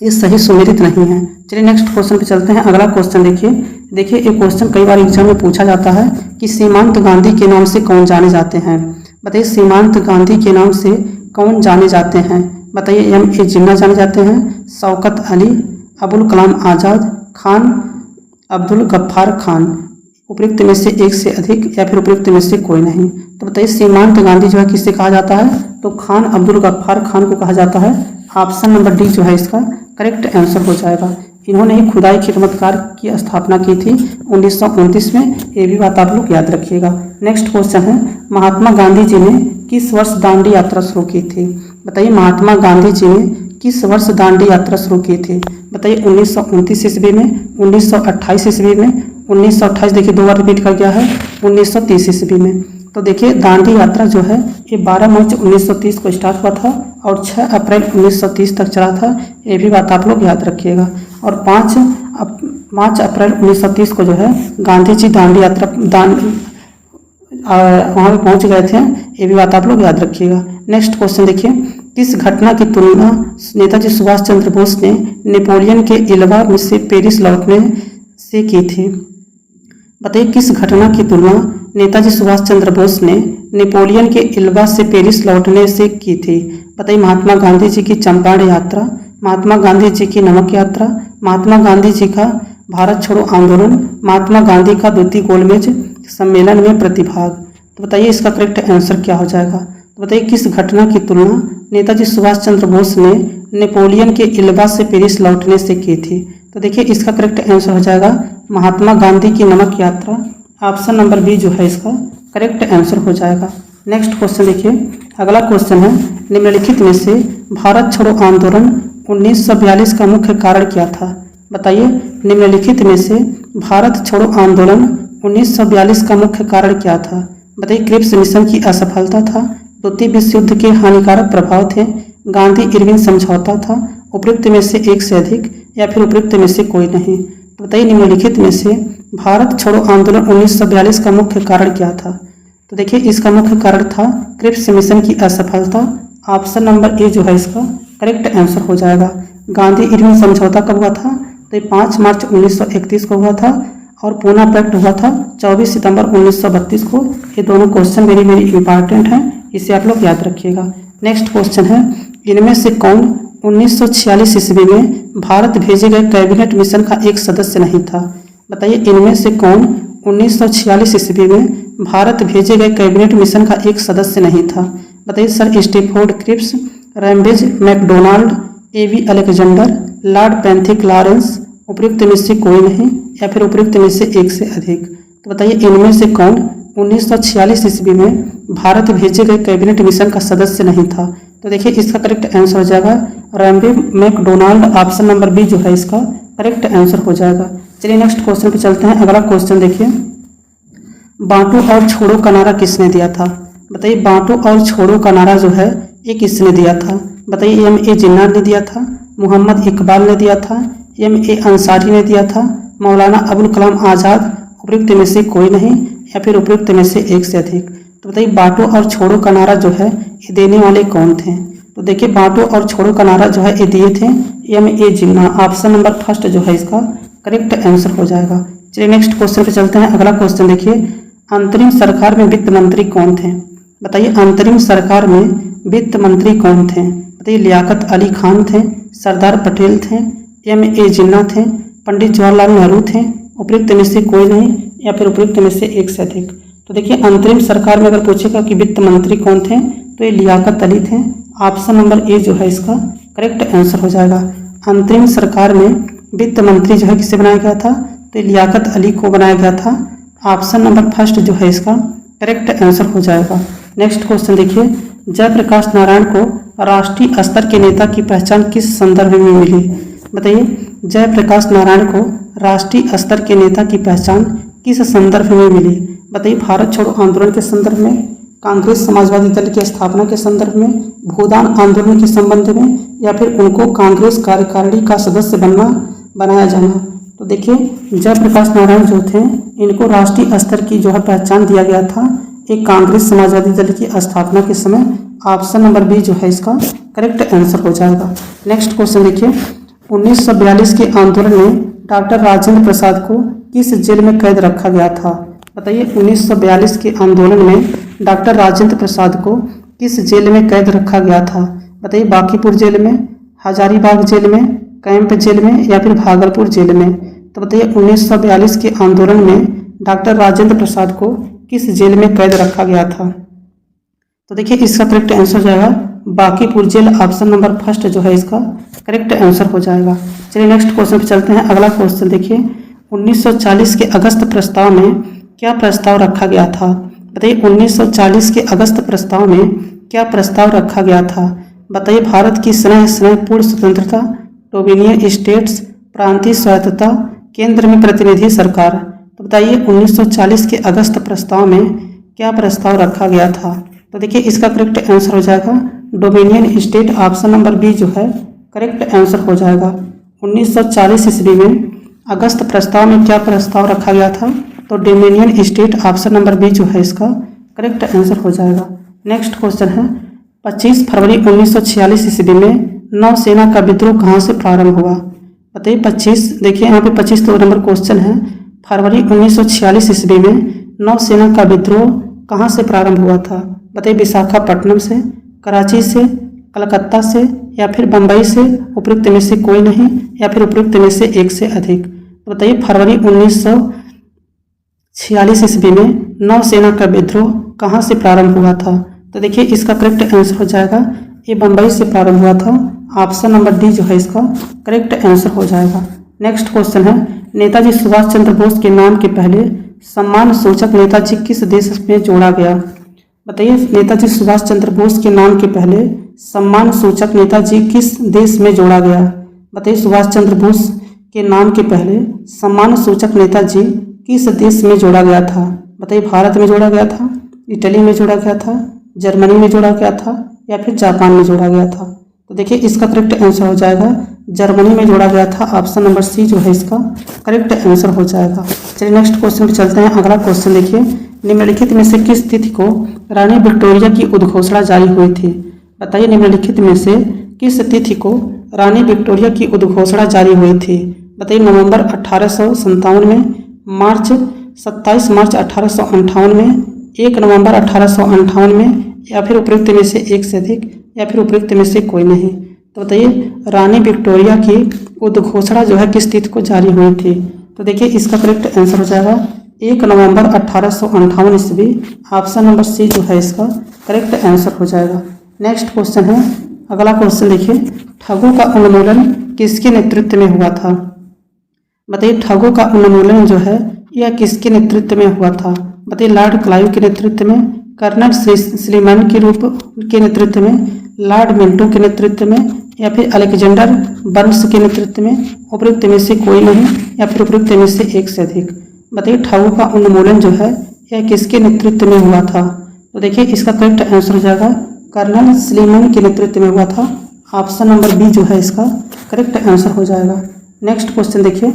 ये सही सुमेलित नहीं है। चलिए नेक्स्ट क्वेश्चन पे चलते हैं। अगला क्वेश्चन देखिए एक क्वेश्चन कई बार एग्जाम में पूछा जाता है कि सीमांत गांधी के नाम से कौन जाने जाते हैं? बताइए सीमांत गांधी के नाम से कौन जाने जाते हैं? बताइए M.A. जिन्ना जाने जाते हैं, शौकत अली, अबुल कलाम आज़ाद, खान अब्दुल गफ्फार खान? उपयुक्त में से एक से अधिक, या फिर उपयुक्त में से कोई नहीं? तो बताइए सीमांत गांधी जो है किससे कहा जाता है? तो खान अब्दुल गफ्फार खान को कहा जाता है। ऑप्शन नंबर डी जो है इसका करेक्ट आंसर हो जाएगा। इन्होंने ही खुदाई खिदमत कार की स्थापना की थी 1929 में। ये भी बात आप लोग याद रखिएगा। नेक्स्ट क्वेश्चन है, महात्मा गांधी जी ने किस वर्ष दांडी यात्रा शुरू की थी? बताइए, महात्मा गांधी जी ने किस वर्ष दांडी यात्रा शुरू की थी? बताइए, 1929 ईस्वी में, 1928 ईस्वी में, 1928 देखिए 2 बार रिपीट कर गया है, 1930 ईस्वी में। तो देखिए दांडी यात्रा जो है ये 12 मार्च 1930 को स्टार्ट हुआ था और 6 अप्रैल 1930 तक चला था। ये भी बात आप लोग याद रखिएगा। और 5 अप्रैल 1930 को जो है गांधी जी दांडी यात्रा वहाँ पे पहुँच गए थे। ये भी बात आप लोग याद रखिएगा। नेक्स्ट क्वेश्चन देखिए, किस घटना की तुलना नेताजी सुभाष चंद्र बोस ने नेपोलियन के इल्वा में से पेरिस लौटने से की थी? बताइए, किस घटना की तुलना नेताजी सुभाष चंद्र बोस ने नेपोलियन के इल्वा से पेरिस लौटने से की थी? बताइए, महात्मा गांधी जी की चंपारण यात्रा, महात्मा गांधी जी की नमक यात्रा, महात्मा गांधी जी का भारत छोड़ो आंदोलन, महात्मा गांधी का द्वितीय गोलमेज सम्मेलन में प्रतिभाग। तो बताइए इसका करेक्ट आंसर क्या हो जाएगा? तो बताइए, किस घटना की तुलना नेताजी सुभाष चंद्र बोस ने नेपोलियन के इल्वा से पेरिस लौटने से की थी? तो देखिए इसका करेक्ट आंसर हो जाएगा महात्मा गांधी की नमक यात्रा। ऑप्शन नंबर बी जो है इसका करेक्ट आंसर हो जाएगा। नेक्स्ट क्वेश्चन देखिए, अगला क्वेश्चन है, निम्नलिखित में से भारत छोड़ो आंदोलन 1942 का मुख्य कारण क्या था? बताइए, निम्नलिखित में से भारत छोड़ो आंदोलन 1942 का मुख्य कारण क्या था? बताइए, क्रिप्स मिशन की असफलता था, द्वितीय विश्व युद्ध के हानिकारक प्रभाव थे, गांधी इरविन समझौता था, उपयुक्त में से एक से अधिक, या फिर उपयुक्त में से कोई नहीं। तो बताइए, निम्नलिखित में से भारत छोड़ो आंदोलन 1942 का मुख्य कारण क्या था? तो देखिए इसका मुख्य कारण था क्रिप्स मिशन की असफलता। ऑप्शन नंबर ए जो है इसका करेक्ट आंसर हो जाएगा। गांधी इरविन समझौता कब हुआ था? तो ये 5 मार्च 1931 को हुआ था और पूना पैक्ट हुआ था 24 सितंबर 1932 को। ये दोनों क्वेश्चन वेरी इंपॉर्टेंट हैं, इसे आप लोग याद रखिएगा। नेक्स्ट क्वेश्चन है, इनमें से कौन 1946 ईस्वी में भारत भेजे गए कैबिनेट मिशन का एक सदस्य नहीं था? बताइए, इनमें से कौन 1946 ईस्वी में भारत भेजे गए कैबिनेट मिशन का एक सदस्य नहीं था? बताइए, सर स्टैफोर्ड क्रिप्स, रैम्बेज मैकडोनाल्ड, एवी अलेक्जेंडर, लॉर्ड पैंथिक लॉरेंस, उपयुक्त में से कोई नहीं, या फिर उपयुक्त में से एक से अधिक। तो बताइए, इनमें से कौन 1946 ईस्वी में भारत भेजे गए कैबिनेट मिशन का सदस्य नहीं था? तो देखिए इसका करेक्ट आंसर हो जाएगा रैम्बे मैकडोनाल्ड। ऑप्शन नंबर बी जो है इसका करेक्ट आंसर हो जाएगा। चलिए नेक्स्ट क्वेश्चन पे चलते हैं। अगला क्वेश्चन देखिए, बांटो और छोड़ो का नारा किसने दिया था? बताइए, बांटो और छोड़ो का नारा जो है ये किसने दिया था? बताइए, M.A. जिन्ना ने दिया था, मोहम्मद इकबाल ने दिया था, M.A. अंसारी ने दिया था, मौलाना अबुल कलाम आज़ाद, उपयुक्त में से कोई नहीं, या फिर उपयुक्त में से एक से अधिक। तो बताइए, बांटो और छोड़ो का नारा जो है ये देने वाले कौन थे? तो देखिए, बांटो और छोड़ो का नारा जो है ये दिए थे M.A. जिन्ना। ऑप्शन नंबर फर्स्ट जो है इसका करेक्ट आंसर हो जाएगा। चलिए नेक्स्ट क्वेश्चन पे चलते हैं। अगला क्वेश्चन देखिए, अंतरिम सरकार में वित्त मंत्री कौन थे? बताइए, अंतरिम सरकार में वित्त मंत्री कौन थे? बताइए, लियाकत अली खान थे, सरदार पटेल थे, M.A. जिन्ना थे, पंडित जवाहरलाल नेहरू थे, उपयुक्त में से कोई नहीं, या फिर उपयुक्त में से एक से अधिक। तो देखिए, अंतरिम सरकार में अगर पूछेगा कि वित्त मंत्री कौन थे तो ये लियाकत अली थे। ऑप्शन नंबर ए जो है इसका करेक्ट आंसर हो जाएगा। अंतरिम सरकार में वित्त मंत्री जो है किसे बनाया गया था? तो ये लियाकत अली को बनाया गया था। ऑप्शन नंबर फर्स्ट जो है इसका करेक्ट आंसर हो जाएगा। नेक्स्ट क्वेश्चन देखिए, जयप्रकाश नारायण को राष्ट्रीय स्तर के नेता की पहचान किस संदर्भ में मिली? बताइए, जयप्रकाश नारायण को राष्ट्रीय स्तर के नेता की पहचान किस संदर्भ में मिली? बताइए, भारत छोड़ो आंदोलन के संदर्भ में, कांग्रेस समाजवादी दल की स्थापना के संदर्भ में, भूदान आंदोलन के संबंध में, या फिर उनको कांग्रेस कार्यकारिणी का सदस्य बनाया जाना। तो देखिए, जयप्रकाश नारायण जो थे इनको राष्ट्रीय स्तर की जो है पहचान दिया गया था एक कांग्रेस समाजवादी दल की स्थापना के समय। ऑप्शन नंबर बी जो है इसका करेक्ट आंसर हो जाएगा। नेक्स्ट क्वेश्चन देखिए, 1942 के आंदोलन में डॉक्टर राजेंद्र प्रसाद को किस जेल में कैद रखा गया था? बताइए, 1942 के आंदोलन में डॉक्टर राजेंद्र प्रसाद को किस जेल में कैद रखा गया था? बताइए, बांकीपुर जेल में, हजारीबाग जेल में, कैंप जेल में, या फिर भागलपुर जेल में। तो बताइए, 1942 के आंदोलन में डॉक्टर राजेंद्र प्रसाद को किस जेल में कैद रखा गया था? तो देखिए इसका करेक्ट आंसर हो जाएगा Bankipur jail option number first जो है इसका करेक्ट आंसर हो जाएगा। चलिए नेक्स्ट क्वेश्चन पे चलते हैं। अगला क्वेश्चन देखिए, 1940 के अगस्त प्रस्ताव में क्या प्रस्ताव रखा गया था? बताइए 1940 के अगस्त प्रस्ताव में क्या प्रस्ताव रखा गया था? बताइए भारत की स्नेह पूर्ण स्वतंत्रता, डोमिनियन स्टेट्स, प्रांतीय स्वायत्तता, केंद्र में प्रतिनिधि सरकार। तो बताइए 1940 के अगस्त प्रस्ताव में क्या प्रस्ताव रखा गया था? तो देखिए इसका करेक्ट आंसर हो जाएगा dominion state, option number B जो है करेक्ट आंसर हो जाएगा। 1940 ईस्वी में अगस्त प्रस्ताव में क्या प्रस्ताव रखा गया था? तो dominion state, option number B जो है इसका करेक्ट आंसर हो जाएगा। नेक्स्ट क्वेश्चन है, 25 फरवरी 1946 ईस्वी में नौसेना का विद्रोह कहाँ से प्रारंभ हुआ? बताइए 25, देखिए यहाँ पे 25 तो नंबर क्वेश्चन है। फरवरी 1946 ईस्वी में नौसेना का विद्रोह कहाँ से प्रारंभ हुआ था? बताइए विशाखापट्टनम से, कराची से, कलकत्ता से या फिर बम्बई से, उपयुक्त में से कोई नहीं या फिर उपयुक्त में से एक से अधिक। तो बताइए फरवरी 1946 ईस्वी में नौसेना का विद्रोह कहाँ से प्रारंभ हुआ था? तो देखिए इसका करेक्ट आंसर हो जाएगा ये बम्बई से प्रारंभ हुआ था, ऑप्शन नंबर डी जो है इसका करेक्ट आंसर हो जाएगा। नेक्स्ट क्वेश्चन है, नेताजी सुभाष चंद्र बोस के नाम के पहले सम्मान सूचक नेताजी किस देश में जोड़ा गया? बताइए नेताजी सुभाष चंद्र बोस के नाम के पहले सम्मान सूचक नेताजी किस देश में जोड़ा गया? बताइए सुभाष चंद्र बोस के नाम के पहले सम्मान सूचक नेताजी किस देश में जोड़ा गया था? बताइए भारत में जोड़ा गया था, इटली में जोड़ा गया था, जर्मनी में जोड़ा गया था या फिर जापान में जोड़ा गया था? तो देखिए इसका करेक्ट आंसर हो जाएगा जर्मनी में जोड़ा गया था, ऑप्शन नंबर सी जो है इसका करेक्ट आंसर हो जाएगा। चलिए नेक्स्ट क्वेश्चन पे चलते हैं। अगला क्वेश्चन देखिए, निम्नलिखित में से किस तिथि को रानी विक्टोरिया की उद्घोषणा जारी हुई थी? बताइए निम्नलिखित में से किस तिथि को रानी विक्टोरिया की उद्घोषणा जारी हुई थी? बताइए नवंबर 1857 में, मार्च 27 मार्च 1858 में, 1 नवंबर 1858 में या फिर उपयुक्त में से एक से अधिक या फिर उपयुक्त में से कोई नहीं। तो बताइए रानी विक्टोरिया की उद्घोषणा जो है किस तिथि को जारी हुई थी? तो देखिए इसका करेक्ट आंसर हो जाएगा 1 नवंबर 1858 ईस्वी, ऑप्शन नंबर सी जो है इसका करेक्ट आंसर हो जाएगा। नेक्स्ट क्वेश्चन है, अगला क्वेश्चन देखिए, ठगों का उन्मूलन किसके नेतृत्व में हुआ था? बताइए ठगों का उन्मूलन जो है यह किसके नेतृत्व में हुआ था? बताइए लॉर्ड क्लाइव के नेतृत्व में, कर्नल स्लीमैन के नेतृत्व में, लॉर्ड मिंटो के नेतृत्व में या फिर अलेक्जेंडर बर्न्स के नेतृत्व में, उपयुक्त में से कोई नहीं या फिर उपयुक्त में से एक से अधिक। बताइए ठगों का उन्मूलन जो है यह किसके नेतृत्व में हुआ था? तो देखिए इसका करेक्ट आंसर हो जाएगा कर्नल स्लीमैन के नेतृत्व में हुआ था, ऑप्शन नंबर बी जो है इसका करेक्ट आंसर हो जाएगा। नेक्स्ट क्वेश्चन देखिए,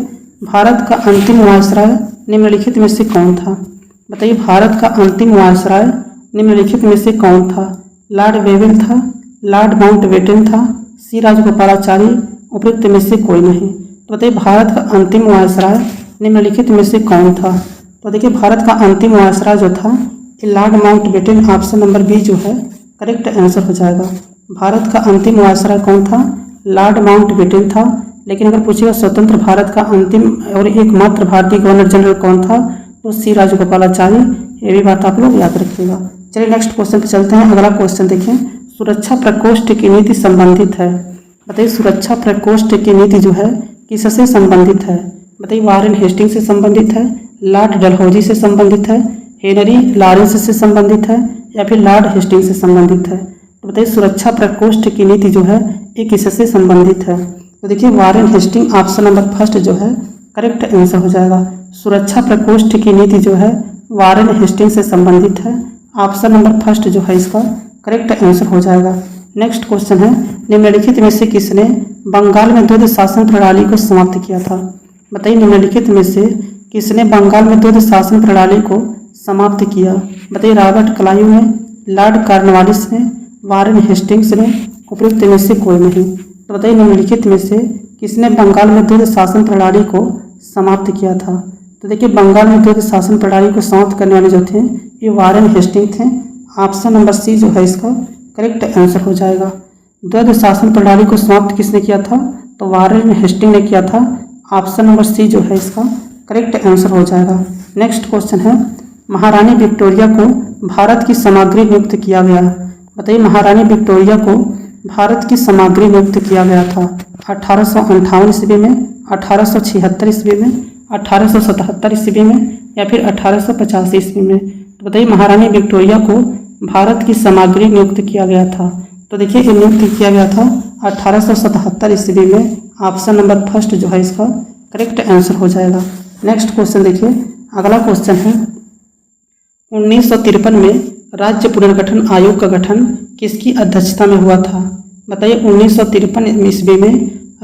भारत का अंतिम वायसराय निम्नलिखित में से कौन था? बताइए भारत का अंतिम वायसराय निम्नलिखित में से कौन था? लॉर्ड वेवेल था, लॉर्ड माउंटबेटन था, सी राजगोपालाचारी, उपयुक्त में से कोई नहीं। तो बताइए भारत का अंतिम वायसराय निम्नलिखित में से कौन था? तो देखिए भारत का अंतिम वायसराय जो था Lord Mountbatten, option number B जो है करेक्ट आंसर हो जाएगा। भारत का अंतिम वायसराय कौन था? लॉर्ड माउंटबेटन था। लेकिन अगर पूछेगा स्वतंत्र भारत का अंतिम और एकमात्र भारतीय गवर्नर जनरल कौन था, तो सी राजगोपालाचारी, ये भी बात आप लोग याद रखिएगा। चलिए नेक्स्ट क्वेश्चन पे चलते हैं। अगला क्वेश्चन देखिए, सुरक्षा प्रकोष्ठ की नीति संबंधित है। बताइए सुरक्षा प्रकोष्ठ की नीति जो है किससे संबंधित है? बताइए वारेन हेस्टिंग से संबंधित है, लॉर्ड डलहौजी से संबंधित है, हेनरी लॉरेंस से संबंधित है या फिर लॉर्ड हेस्टिंग से संबंधित है? तो बताइए सुरक्षा प्रकोष्ठ की नीति जो है ये किससे संबंधित है? तो देखिए Warren Hastings, option number first जो है करेक्ट आंसर हो जाएगा। सुरक्षा प्रकोष्ठ की नीति जो है वारेन हेस्टिंग से संबंधित है, ऑप्शन नंबर फर्स्ट जो है इसका करेक्ट आंसर हो जाएगा। नेक्स्ट क्वेश्चन है, निम्नलिखित में से किसने बंगाल में द्वैध शासन प्रणाली को समाप्त किया था? बताइए निम्नलिखित में से किसने बंगाल में द्वैध शासन प्रणाली को समाप्त किया? बताइए रॉबर्ट क्लाइव ने, लॉर्ड कॉर्नवालिस ने, वारेन हेस्टिंग्स ने, उपयुक्त में से कोई नहीं। तो बताइए निम्नलिखित में से किसने बंगाल में द्वैध शासन प्रणाली को समाप्त किया था? तो देखिए बंगाल में द्वैध शासन प्रणाली को समाप्त करने वाले जो थे ये वारेन हेस्टिंग थे, ऑप्शन नंबर सी जो है इसका करेक्ट आंसर हो जाएगा। द्वैध शासन प्रणाली को समाप्त किसने किया था? तो वारेन हेस्टिंग ने किया था, ऑप्शन नंबर सी जो है इसका करेक्ट आंसर हो जाएगा। नेक्स्ट क्वेश्चन है, महारानी विक्टोरिया को भारत की सामग्री नियुक्त किया गया। बताइए महारानी विक्टोरिया को भारत की सामग्री नियुक्त किया गया था 1858 ईस्वी में, 1876 ईस्वी में, 1877 ईस्वी में या फिर 1850 ईस्वी में। तो बताइए महारानी विक्टोरिया को भारत की सामग्री नियुक्त किया गया था। तो देखिए ये नियुक्त किया गया था 1877 ईस्वी में। ऑप्शन नंबर फर्स्ट जो है इसका करेक्ट आंसर हो जाएगा। नेक्स्ट क्वेश्चन देखिए, अगला क्वेश्चन है 1953 में राज्य पुनर्गठन आयोग का गठन किसकी अध्यक्षता में हुआ था? बताइए 1953 ईस्वी में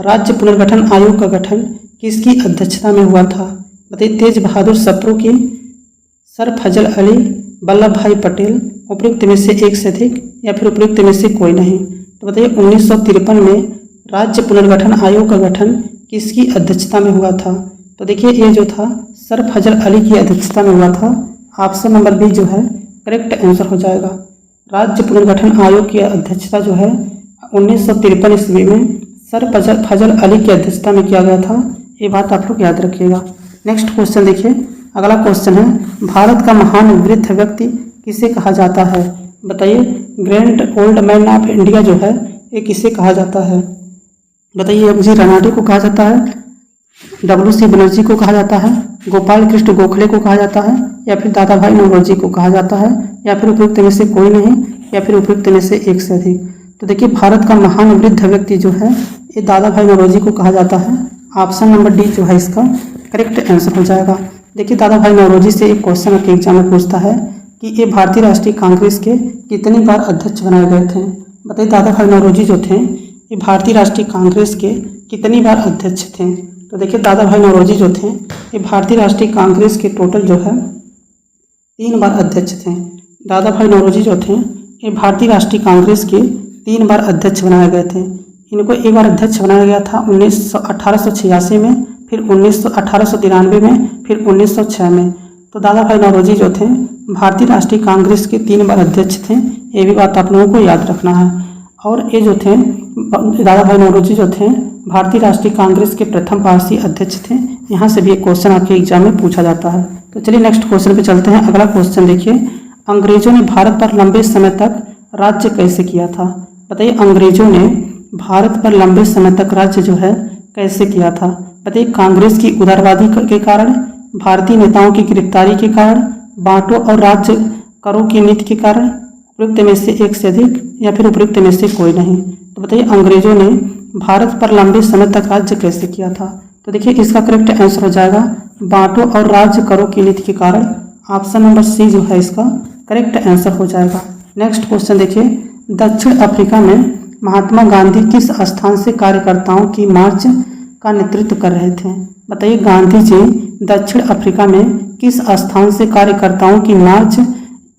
राज्य पुनर्गठन आयोग का गठन किसकी अध्यक्षता में हुआ था? बताइए तेज बहादुर सप्रू की, सर फजल अली, वल्लभ भाई पटेल, उपयुक्त में से एक से अधिक या फिर उपयुक्त में से कोई नहीं। तो बताइए 1953 में राज्य पुनर्गठन आयोग का गठन किसकी अध्यक्षता में हुआ था? तो देखिए ये जो था सर फजल अली की अध्यक्षता में हुआ था। ऑप्शन नंबर बी जो है करेक्ट आंसर हो जाएगा। राज्य पुनर्गठन आयोग की अध्यक्षता जो है 1953 ईस्वी में सर फजल अली की अध्यक्षता में किया गया था। ये बात आप लोग याद रखिएगा। नेक्स्ट क्वेश्चन देखिए, अगला क्वेश्चन है भारत का महान वृद्ध व्यक्ति किसे कहा जाता है? बताइए grand old man of India जो है ये किसे कहा जाता है? बताइए एमजी रानाडे को कहा जाता है, डब्ल्यू.सी. बनर्जी को कहा जाता है, गोपाल कृष्ण गोखले को कहा जाता है या फिर दादा भाई नौरोजी को कहा जाता है या फिर उपयुक्त में से कोई नहीं या फिर उपयुक्त में से एक से अधिक। तो देखिए भारत का महान वृद्ध व्यक्ति जो है ये दादा भाई नौरोजी को कहा जाता है। ऑप्शन नंबर डी जो है इसका करेक्ट आंसर हो जाएगा। देखिए दादा भाई नौरोजी से एक क्वेश्चन आपके एग्जाम में पूछता है कि ये भारतीय राष्ट्रीय कांग्रेस के कितनी बार अध्यक्ष बनाए गए थे? बताइए दादा भाई नौरोजी जो थे ये भारतीय राष्ट्रीय कांग्रेस के कितनी बार अध्यक्ष थे? तो देखिए दादा भाई नौरोजी जो थे ये भारतीय राष्ट्रीय कांग्रेस के टोटल जो है 3 बार अध्यक्ष थे। दादा भाई नौरोजी जो थे ये भारतीय राष्ट्रीय कांग्रेस के 3 बार अध्यक्ष बनाए गए थे। इनको एक बार अध्यक्ष बनाया गया था 1886 में, फिर 1893 में, फिर 1906 में। तो दादा भाई नौरोजी जो थे भारतीय राष्ट्रीय कांग्रेस के 3 बार अध्यक्ष थे। ये भी बात आप लोगों को याद रखना है। और ये जो थे दादा भाई नौरोजी जो थे भारतीय राष्ट्रीय कांग्रेस के प्रथम पारसी अध्यक्ष थे। यहाँ से भी एक क्वेश्चन आपके एग्जाम में पूछा जाता है। तो चलिए नेक्स्ट क्वेश्चन पे चलते हैं। अगला क्वेश्चन देखिए, अंग्रेजों ने भारत पर लंबे समय तक राज्य कैसे किया था? बताइए अंग्रेजों ने भारत पर लंबे समय तक राज्य जो है कैसे किया था? बताइए कांग्रेस की उदारवादी के कारण, भारतीय नेताओं की गिरफ्तारी के कारण, बांटो और राज्य करो की नीति के कारण, उपयुक्त में से एक से अधिक या फिर उपयुक्त में से कोई नहीं। तो बताइए अंग्रेजों ने भारत पर लंबे समय तक राज्य कैसे किया था? तो देखिए इसका करेक्ट आंसर हो जाएगा बांटो और राज्य करो की नीति के कारण। ऑप्शन नंबर सी जो है इसका करेक्ट आंसर हो जाएगा। नेक्स्ट क्वेश्चन देखिए, दक्षिण अफ्रीका में महात्मा गांधी किस स्थान से कार्यकर्ताओं की मार्च का नेतृत्व कर रहे थे? बताइए गांधी जी दक्षिण अफ्रीका में किस स्थान से कार्यकर्ताओं की मार्च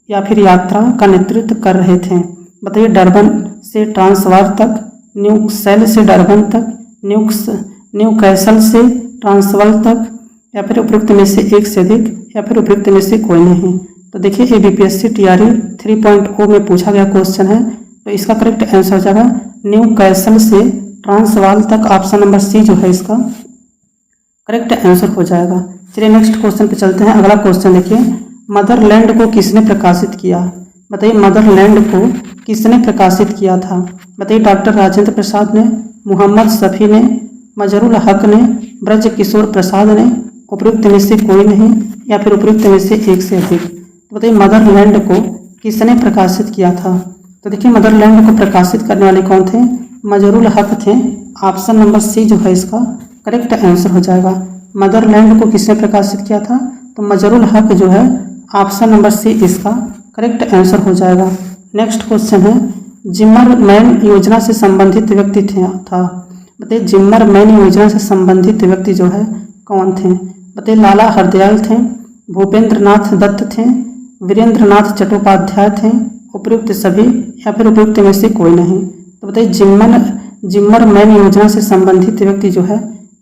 या फिर यात्रा का नेतृत्व कर रहे थे? बताइए डरबन से ट्रांसवाल तक, न्यू सेल से डरबन तक, न्यू कैसल से ट्रांसवाल तक या फिर उपयुक्त में से एक से अधिक या फिर उपयुक्त में से कोई नहीं। तो देखिए ये बीपीएससी टीआरई 3.0 में पूछा गया क्वेश्चन है। तो इसका करेक्ट आंसर हो जाएगा न्यू कैसल से ट्रांसवाल तक। ऑप्शन नंबर सी जो है इसका करेक्ट आंसर हो जाएगा। चलिए नेक्स्ट क्वेश्चन पे चलते हैं। अगला क्वेश्चन देखिए, मदरलैंड को किसने प्रकाशित किया? बताइए मदरलैंड को किसने प्रकाशित किया था? बताइए डॉक्टर राजेंद्र प्रसाद ने, मोहम्मद शफी ने, मजरुल हक ने, ब्रज किशोर प्रसाद ने, उपयुक्त में से कोई नहीं या फिर उपयुक्त में से एक से अधिक। तो बताइए मदरलैंड को किसने प्रकाशित किया था? तो देखिए मदरलैंड को प्रकाशित करने वाले कौन थे? मजरुल हक थे। ऑप्शन नंबर सी जो है इसका करेक्ट आंसर हो जाएगा। मदरलैंड को किसने प्रकाशित किया था? तो मजरुल हक जो है ऑप्शन नंबर सी इसका करेक्ट आंसर हो जाएगा। नेक्स्ट क्वेश्चन है, जिम्मरमैन योजना से संबंधित व्यक्ति था। बताइए जिम्मरमैन योजना से संबंधित व्यक्ति जो है कौन थे? बताइए लाला हरदयाल थे, भूपेंद्र नाथ दत्त थे, वीरेंद्र नाथ चट्टोपाध्याय थे, उपयुक्त सभी या फिर उपयुक्त में से कोई नहीं। तो बताइए जिम्मरमैन योजना से संबंधित व्यक्ति जो है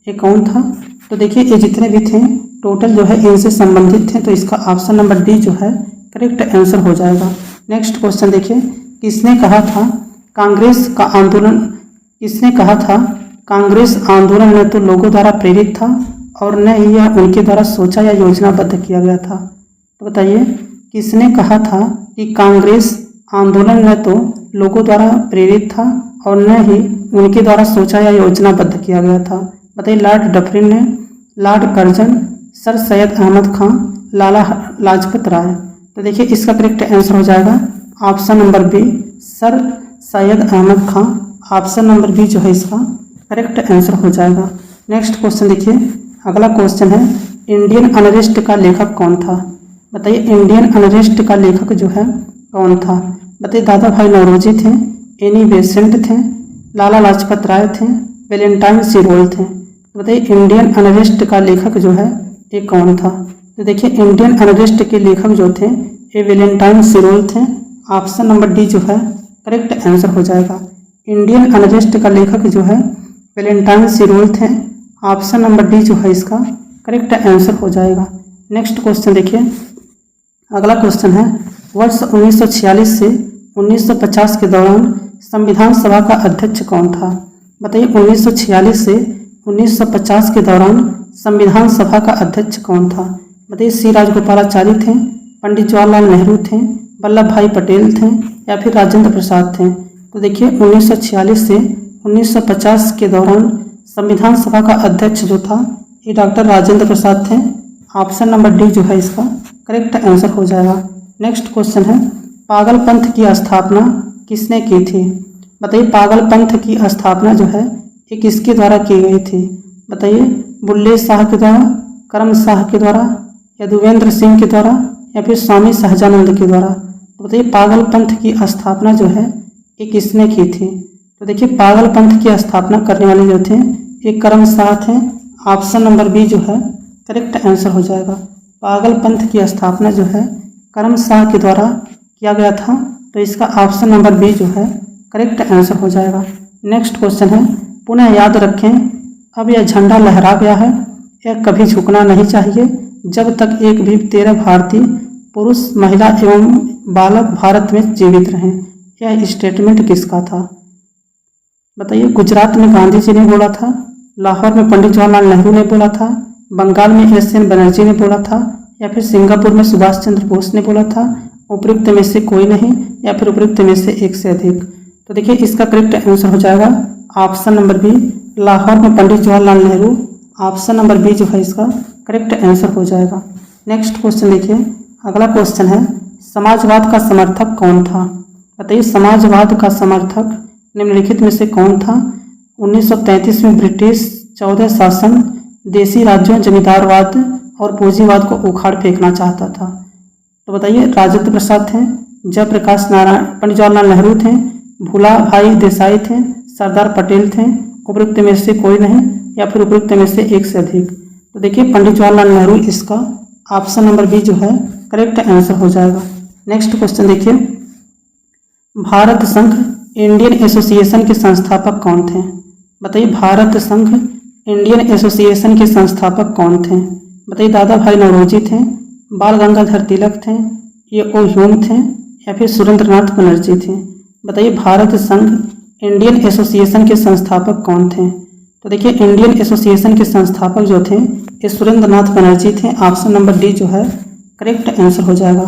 ये कौन था? तो देखिए ये जितने भी थे टोटल जो है इनसे संबंधित थे। तो इसका ऑप्शन नंबर डी जो है करेक्ट आंसर हो जाएगा। नेक्स्ट क्वेश्चन देखिए, किसने कहा था कांग्रेस आंदोलन न तो लोगों द्वारा प्रेरित था और न ही यह उनके द्वारा सोचा या योजनाबद्ध किया गया था। तो बताइए किसने कहा था कि कांग्रेस आंदोलन न तो लोगों द्वारा प्रेरित था और न ही उनके द्वारा सोचा या योजनाबद्ध किया गया था? बताइए। लॉर्ड डफरिन ने, Lord Curzon, sir Syed Ahmad Khan, Lala Lajpat Rai. तो देखिए इसका करेक्ट आंसर हो जाएगा option number B, sir Syed Ahmad Khan. Option number B जो है इसका करेक्ट आंसर हो जाएगा। नेक्स्ट क्वेश्चन देखिए, अगला क्वेश्चन है इंडियन अनरेस्ट का लेखक कौन था? बताइए इंडियन अनरेस्ट का लेखक जो है कौन था? बताइए दादा भाई नौरोजी थे, एनी बेसेंट थे, लाला लाजपत राय थे, वैलेंटाइन सिरोल थे। बताइए इंडियन अनरेस्ट का लेखक जो है ये कौन था? तो देखिए इंडियन अनरेस्ट के लेखक जो थे ये वैलेंटाइन सिरोल थे। ऑप्शन नंबर डी जो है करेक्ट आंसर हो जाएगा। इंडियन अनरेस्ट का लेखक जो है वैलेंटाइन सिरोल थे। ऑप्शन नंबर डी जो है इसका करेक्ट आंसर हो जाएगा। नेक्स्ट क्वेश्चन देखिए, अगला क्वेश्चन है वर्ष 1946 से 1950 के दौरान संविधान सभा का अध्यक्ष कौन था? बताइए 1946 से 1950 के दौरान संविधान सभा का अध्यक्ष कौन था? बताइए सी राजगोपालाचारी थे, पंडित जवाहरलाल नेहरू थे, वल्लभ भाई पटेल थे या फिर राजेंद्र प्रसाद थे? तो देखिए 1946 से 1950 के दौरान संविधान सभा का अध्यक्ष जो था ये डॉक्टर राजेंद्र प्रसाद थे। ऑप्शन नंबर डी जो है इसका करेक्ट आंसर हो जाएगा। नेक्स्ट क्वेश्चन है पागल पंथ की स्थापना किसने की थी? बताइए पागल पंथ की स्थापना जो है ये किसके द्वारा की गई थी? बताइए बुल्ले शाह के द्वारा, करम शाह के द्वारा, यदुवेंद्र सिंह के द्वारा या फिर स्वामी सहजानंद के द्वारा? तो बताइए पागल पंथ की स्थापना जो है ये किसने की थी? तो देखिए पागल पंथ की स्थापना करने वाले जो थे ये करम शाह थे। ऑप्शन नंबर बी जो है करेक्ट आंसर हो जाएगा। पागल पंथ की स्थापना जो है करम शाह के द्वारा किया गया था, तो इसका ऑप्शन नंबर बी जो है करेक्ट आंसर हो जाएगा। नेक्स्ट क्वेश्चन है पुनः याद रखें अब यह झंडा लहरा गया है, यह कभी झुकना नहीं चाहिए जब तक एक भी 13 भारतीय पुरुष, महिला एवं बालक भारत में जीवित रहें। यह स्टेटमेंट किसका था? बताइए गुजरात में गांधी जी ने बोला था, लाहौर में पंडित जवाहरलाल नेहरू ने बोला था, बंगाल में एस.एन. बनर्जी ने बोला था या फिर सिंगापुर में सुभाष चंद्र बोस ने बोला था, उपयुक्त में से कोई नहीं या फिर उपयुक्त में से एक से अधिक? तो देखिए इसका करेक्ट आंसर हो जाएगा ऑप्शन नंबर बी, लाहौर में Pandit Jawaharlal Nehru. Option number B जो है इसका करेक्ट आंसर हो जाएगा। नेक्स्ट क्वेश्चन देखिए, अगला क्वेश्चन है समाजवाद का समर्थक कौन था? बताइए समाजवाद का समर्थक निम्नलिखित में से कौन था? 1933 में ब्रिटिश 14 शासन, देसी राज्यों, जमींदारवाद और पूंजीवाद को उखाड़ फेंकना चाहता था। तो बताइए राजेंद्र प्रसाद थे, जयप्रकाश नारायण, पंडित जवाहरलाल नेहरू थे, भूला भाई देसाई थे, सरदार पटेल थे, उपयुक्त में से कोई नहीं या फिर उपयुक्त में से एक से अधिक? तो देखिए पंडित जवाहरलाल नेहरू इसका ऑप्शन नंबर बी जो है करेक्ट आंसर हो जाएगा। नेक्स्ट क्वेश्चन देखिए, भारत संघ इंडियन एसोसिएशन के संस्थापक कौन थे? बताइए भारत संघ इंडियन एसोसिएशन के संस्थापक कौन थे? बताइए दादा भाई नौरोजी थे, बाल गंगाधर तिलक थे, ये ओ ह्यूम थे या फिर सुरेंद्रनाथ बनर्जी थे? बताइए भारत संघ इंडियन एसोसिएशन के संस्थापक कौन थे? तो देखिए इंडियन एसोसिएशन के संस्थापक जो थे ये सुरेंद्रनाथ बनर्जी थे। ऑप्शन नंबर डी जो है करेक्ट आंसर हो जाएगा।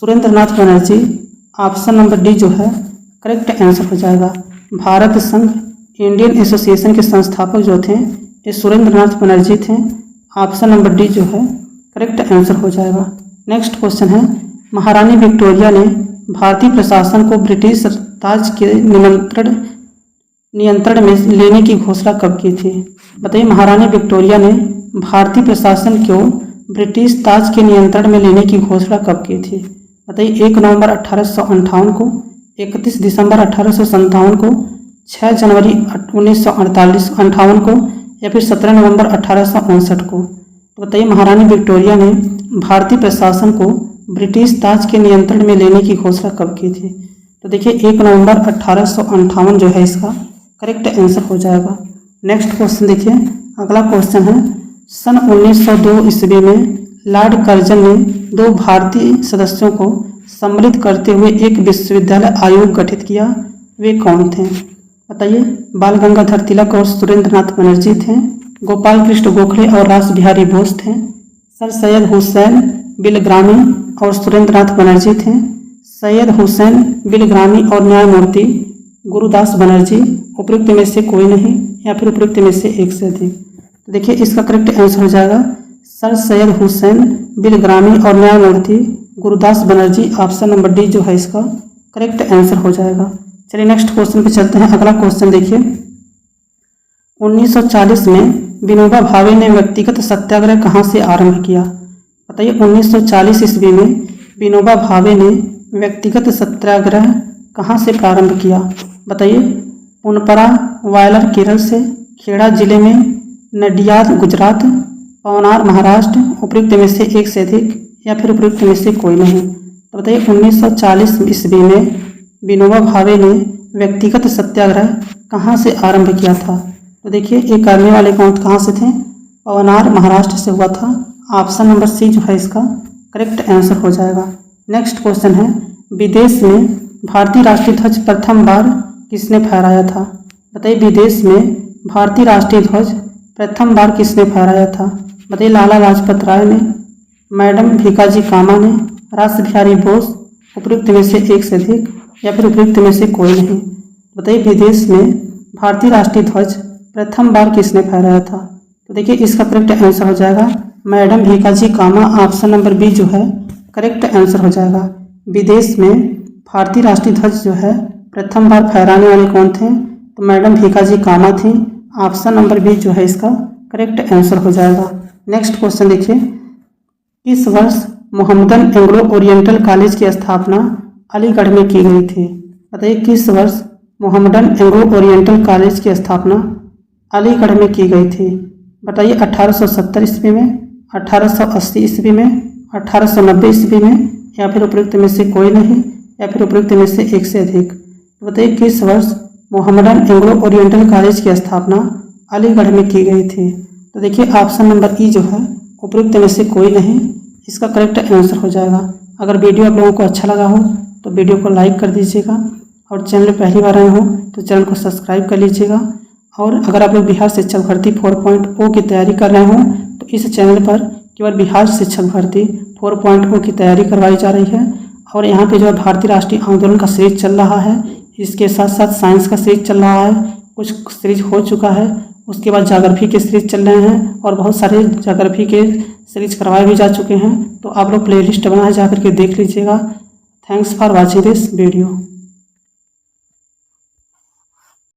Surendranath Banerjee, option number D जो है करेक्ट आंसर हो जाएगा। भारत संघ इंडियन एसोसिएशन के संस्थापक जो थे ये सुरेंद्रनाथ बनर्जी थे। ऑप्शन नंबर डी जो है करेक्ट आंसर हो जाएगा। नेक्स्ट क्वेश्चन है महारानी विक्टोरिया ने भारतीय प्रशासन को ब्रिटिश ताज के नियंत्रण में लेने की घोषणा कब की थी? बताइए महारानी विक्टोरिया ने भारतीय प्रशासन को ब्रिटिश ताज के नियंत्रण में लेने की घोषणा कब की थी? बताइए 1 नवंबर 1858 को, 31 दिसंबर 1857 को, 6 जनवरी 1958 को या फिर 17 नवंबर 1859 को? तो बताइए महारानी विक्टोरिया ने भारतीय प्रशासन को ब्रिटिश ताज के नियंत्रण में लेने की घोषणा कब की थी? तो देखिए 1 नवंबर 1858 जो है इसका करेक्ट आंसर हो जाएगा। नेक्स्ट क्वेश्चन देखिए, अगला क्वेश्चन है सन 1902 ईस्वी में लॉर्ड कर्जन ने 2 भारतीय सदस्यों को सम्मिलित करते हुए एक विश्वविद्यालय आयोग गठित किया, वे कौन थे? बताइए बाल गंगाधर तिलक और सुरेंद्रनाथ बनर्जी थे, गोपाल कृष्ण गोखले और रास बिहारी बोस थे, सर सैयद हुसैन बिलग्रामी और सुरेंद्रनाथ बनर्जी थे, सैयद हुसैन बिलग्रामी और न्यायमूर्ति गुरुदास बनर्जी, उपयुक्त में से कोई नहीं या फिर उपयुक्त में से एक से अधिक। तो देखिए इसका करेक्ट आंसर हो जाएगा सर सैयद हुसैन बिलग्रामी और न्यायमूर्ति Gurudas Banerjee. Option number D जो है इसका करेक्ट आंसर हो जाएगा। चलिए नेक्स्ट क्वेश्चन पे चलते हैं। अगला क्वेश्चन देखिए, 1940 में विनोबा भावे ने व्यक्तिगत सत्याग्रह कहाँ से आरंभ किया? बताइए 1940 ईस्वी में विनोबा भावे ने व्यक्तिगत सत्याग्रह कहाँ से प्रारंभ किया? बताइए पुनपरा वायलर केरल से, खेड़ा जिले में, नडियाद गुजरात, पवनार महाराष्ट्र, उपयुक्त में से एक से अधिक या फिर उपयुक्त में से कोई नहीं। तो बताइए 1940 ईस्वी में विनोबा भावे ने व्यक्तिगत सत्याग्रह कहाँ से आरंभ किया था? तो देखिए ये करने वाले कहाँ से थे? पवनार महाराष्ट्र से हुआ था। ऑप्शन नंबर सी जो है इसका करेक्ट आंसर हो जाएगा। नेक्स्ट क्वेश्चन है, विदेश में भारतीय राष्ट्रीय ध्वज प्रथम बार किसने फहराया था? बताइए विदेश में भारतीय राष्ट्रीय ध्वज प्रथम बार किसने फहराया था? बताइए लाला लाजपत राय ने, मैडम भीकाजी कामा ने, रास बिहारी बोस, उपयुक्त में से एक से अधिक या फिर उपयुक्त में से कोई नहीं। बताइए विदेश में भारतीय राष्ट्रीय ध्वज प्रथम बार किसने फहराया था? तो देखिए इसका करेक्ट आंसर हो जाएगा मैडम भीकाजी कामा। ऑप्शन नंबर बी जो है करेक्ट आंसर हो जाएगा। विदेश में भारतीय राष्ट्रीय ध्वज जो है प्रथम बार फहराने वाले कौन थे? तो मैडम भीकाजी कामा थी। ऑप्शन नंबर बी जो है इसका करेक्ट आंसर हो जाएगा। नेक्स्ट क्वेश्चन देखिए, किस वर्ष मोहम्मदन एंग्लो ओरिएंटल कॉलेज की स्थापना अलीगढ़ में की गई थी? बताइए किस वर्ष मोहम्मदन एंग्लो ओरिएंटल कॉलेज की स्थापना अलीगढ़ में की गई थी? बताइए 1870 ईस्वी में, 1880 ईस्वी में, 1890 ईस्वी में या फिर उपयुक्त में से कोई नहीं या फिर उपयुक्त में से एक से अधिक। बताइए किस वर्ष मोहम्मदन एंग्लो ओरिएंटल कॉलेज की स्थापना अलीगढ़ में की गई थी? तो देखिए ऑप्शन नंबर ई जो है उपयुक्त में से कोई नहीं, इसका करेक्ट आंसर हो जाएगा। अगर वीडियो आप लोगों को अच्छा लगा हो तो वीडियो को लाइक कर दीजिएगा और चैनल पहली बार आए हो तो चैनल को सब्सक्राइब कर लीजिएगा। और अगर आप लोग बिहार शिक्षक भर्ती 4.0 की तैयारी कर रहे हो तो इस चैनल पर केवल बिहार शिक्षक भर्ती 4.0 की तैयारी करवाई जा रही है। और यहाँ पे जो है भारतीय राष्ट्रीय आंदोलन का सीरीज चल रहा है, इसके साथ साथ साइंस का सीरीज चल रहा है, कुछ सीरीज हो चुका है, उसके बाद ज्योग्राफी के सीरीज चल रहे हैं और बहुत सारे ज्योग्राफी के सीरीज करवाए भी जा चुके हैं। तो आप लोग प्लेलिस्ट बनाए जा करके देख लीजिएगा। Thanks for watching this video.